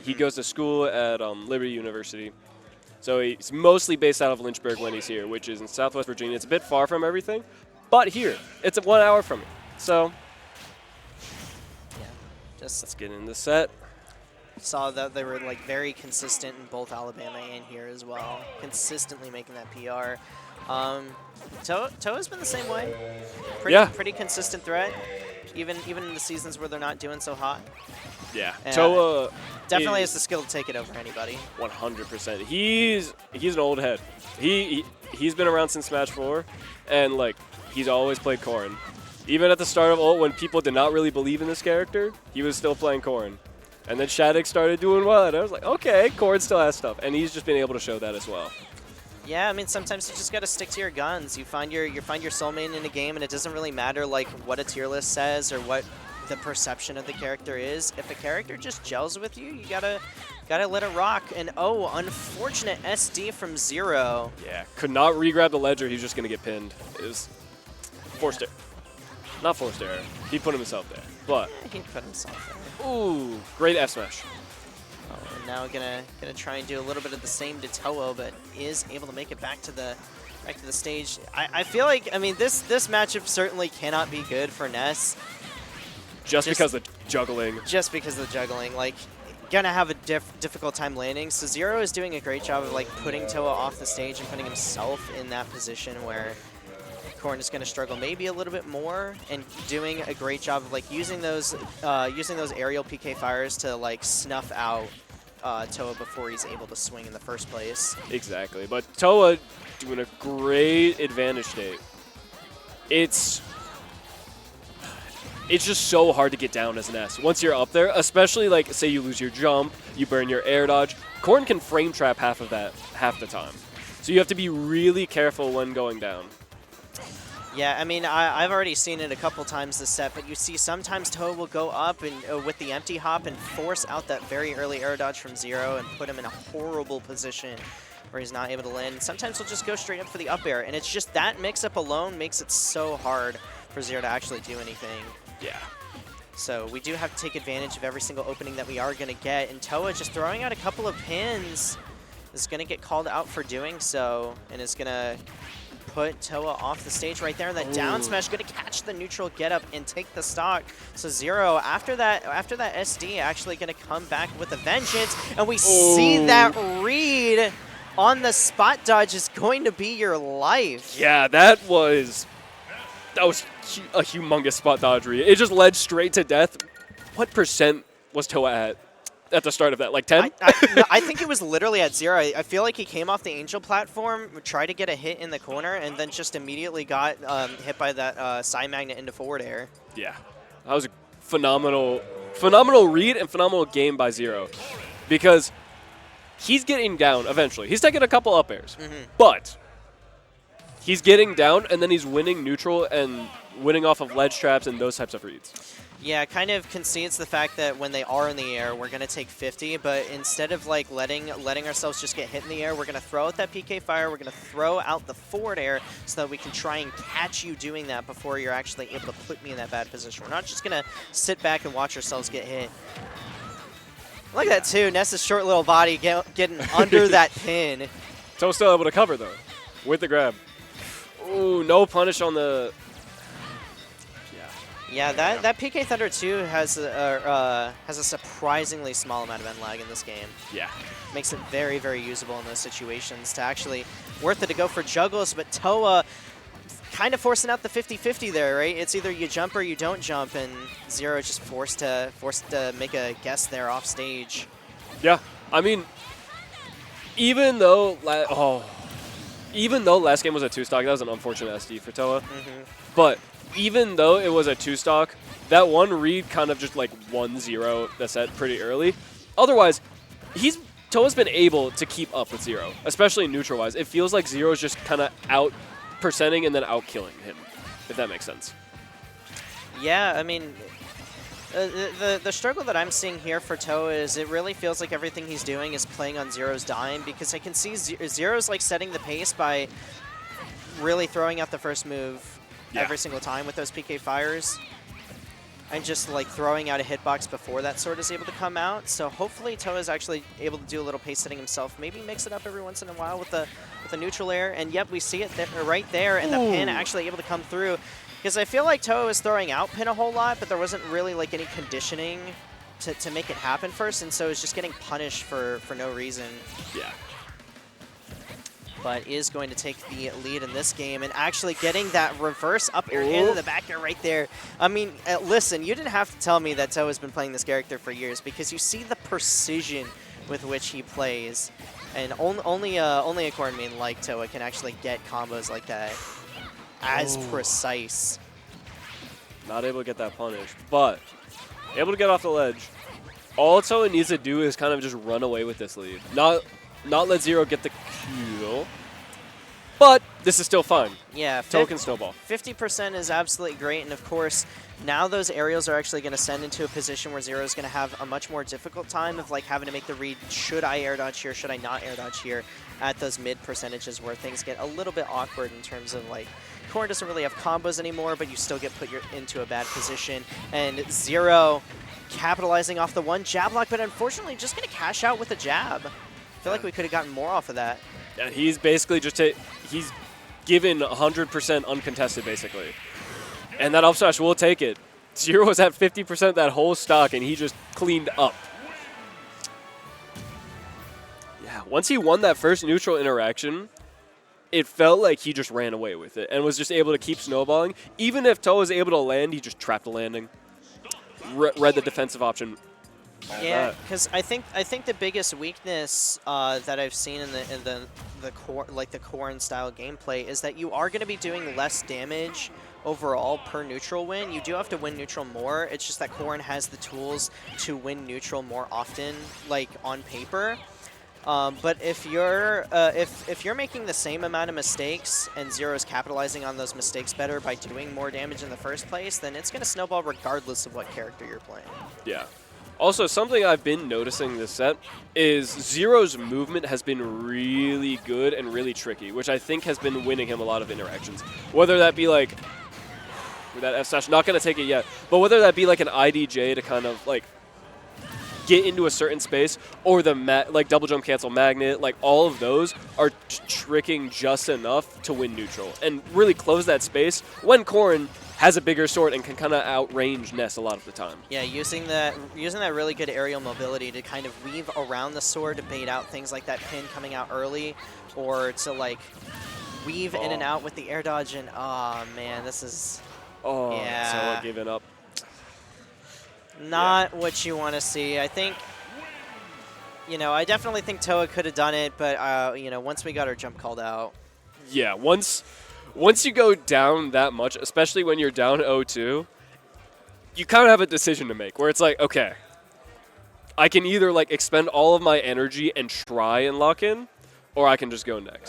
He goes to school at Liberty University. So he's mostly based out of Lynchburg when he's here, which is in Southwest Virginia. It's a bit far from everything, but here, it's 1 hour from me. So, Yeah, just let's get in the set. saw that they were like very consistent in both Alabama and here as well, consistently making that PR. Towa's been the same way. Pretty consistent threat, even in the seasons where they're not doing so hot. Yeah, Towa definitely has the skill to take it over anybody. 100%. He's an old head. He's been around since Smash 4, and like he's always played Corrin. Even at the start of ult, when people did not really believe in this character, he was still playing Corrin. And then Shattuck started doing well, and I was like, okay, Corrin still has stuff, and he's just been able to show that as well. Yeah, I mean, sometimes you just got to stick to your guns. You find your soulmate in a game, and it doesn't really matter like what a tier list says or what the perception of the character is. If a character just gels with you, you gotta let it rock. And oh, unfortunate SD from Xero. Yeah, could not re-grab the ledger. He's just gonna get pinned. It was forced error. Not forced error. He put himself there, but Yeah, he put himself there. ooh, great F smash. Oh, and now gonna try and do a little bit of the same to Towa, but is able to make it back to the stage. I feel like, I mean, this matchup certainly cannot be good for Ness. Just because of the juggling. Just because of the juggling, like, gonna have a difficult time landing. So Xero is doing a great job of like putting Towa off the stage and putting himself in that position where Corrin is gonna struggle maybe a little bit more, and doing a great job of like using those aerial PK fires to like snuff out Towa before he's able to swing in the first place. Exactly, but Towa doing a great advantage state. It's just so hard to get down as an S once you're up there, especially like say you lose your jump, you burn your air dodge. Corrin can frame trap half the time. So you have to be really careful when going down. Yeah, I mean, I've already seen it a couple times this set, but you see sometimes Towa will go up and with the empty hop and force out that very early air dodge from Xero and put him in a horrible position where he's not able to land. And sometimes he'll just go straight up for the up air, and it's just that mix-up alone makes it so hard for Xero to actually do anything. Yeah. So we do have to take advantage of every single opening that we are going to get, and Towa just throwing out a couple of pins is going to get called out for doing so, and is going to put Towa off the stage right there. That down smash going to catch the neutral get up and take the stock. So Xero, after that SD, actually going to come back with a vengeance, and we see that read on the spot dodge is going to be your life. Yeah, that was a humongous spot dodge read. It just led straight to death. What percent was Towa at the start of that? Like 10? I think it was literally at 0. I feel like he came off the Angel platform, tried to get a hit in the corner, and then just immediately got hit by that side magnet into forward air. Yeah, that was a phenomenal read and phenomenal game by Xero, because he's getting down eventually. He's taking a couple up airs, but he's getting down, and then he's winning neutral and winning off of ledge traps and those types of reads. Yeah, kind of concedes the fact that when they are in the air, we're going to take 50, but instead of like letting ourselves just get hit in the air, we're going to throw out that PK fire, we're going to throw out the forward air so that we can try and catch you doing that before you're actually able to put me in that bad position. We're not just going to sit back and watch ourselves get hit. Look at that too, Ness's short little body getting under that pin. So still able to cover though, with the grab. Ooh, no punish on the... Yeah, that PK Thunder 2 has a surprisingly small amount of end lag in this game. Yeah. Makes it very, very usable in those situations to actually worth it to go for juggles, but Towa kind of forcing out the 50-50 there, right? It's either you jump or you don't jump, and Xero just forced to make a guess there off stage. Yeah, I mean, even though last game was a 2-stock, that was an unfortunate SD for Towa. But even though it was a 2-stock, that one read kind of just like 1-0 the set pretty early. Otherwise, Towa's been able to keep up with Xero, especially neutral-wise. It feels like Xero's just kind of out-percenting and then out-killing him, if that makes sense. Yeah, I mean, the struggle that I'm seeing here for Towa is it really feels like everything he's doing is playing on Xero's dime, because I can see Xero's like setting the pace by really throwing out the first move every single time with those PK fires. and just like throwing out a hitbox before that sword is able to come out. So hopefully Towa is actually able to do a little pace setting himself. Maybe mix it up every once in a while with the neutral air. And yep, we see it right there, and the pin actually able to come through. Because I feel like Towa was throwing out pin a whole lot, but there wasn't really like any conditioning to make it happen first, and so it's just getting punished for no reason. Yeah. But is going to take the lead in this game and actually getting that reverse up air into the back air right there. I mean, listen, you didn't have to tell me that Towa's been playing this character for years, because you see the precision with which he plays, and only a Corrin main like Towa can actually get combos like that as precise. Not able to get that punish, but able to get off the ledge. All Towa needs to do is kind of just run away with this lead. Not let Xero get the kill, but this is still fine. Yeah, Towa can snowball. 50% is absolutely great, and of course, now those aerials are actually going to send into a position where Xero is going to have a much more difficult time of like having to make the read, should I air dodge here, should I not air dodge here, at those mid percentages where things get a little bit awkward in terms of like, Corrin doesn't really have combos anymore, but you still get put into a bad position, and Xero capitalizing off the one jab lock, but unfortunately just going to cash out with a jab. I feel like we could have gotten more off of that. Yeah, he's basically just he's given 100% uncontested, basically. And that up smash will take it. Xero was at 50% that whole stock, and he just cleaned up. Yeah, once he won that first neutral interaction, it felt like he just ran away with it and was just able to keep snowballing. Even if Towa was able to land, he just trapped the landing. Read the defensive option. Yeah, because I think the biggest weakness that I've seen in the Corrin style gameplay is that you are going to be doing less damage overall per neutral win. You do have to win neutral more. It's just that Corrin has the tools to win neutral more often, like on paper. But if you're making the same amount of mistakes and Xero is capitalizing on those mistakes better by doing more damage in the first place, then it's going to snowball regardless of what character you're playing. Yeah. Also, something I've been noticing this set is Xero's movement has been really good and really tricky, which I think has been winning him a lot of interactions. Whether that be like, with that F-slash, not going to take it yet, but whether that be like an IDJ to kind of like get into a certain space, or the like double jump cancel magnet, like all of those are tricking just enough to win neutral and really close that space when Corrin has a bigger sword and can kind of outrange Ness a lot of the time. Yeah, using that really good aerial mobility to kind of weave around the sword to bait out things like that pin coming out early, or to like weave in and out with the air dodge, and oh man, this is Towa giving up. Not what you want to see. I think, I definitely think Towa could have done it, but once we got our jump called out. Yeah, once you go down that much, especially when you're down 0-2, you kind of have a decision to make where it's like, okay, I can either like expend all of my energy and try and lock in, or I can just go next.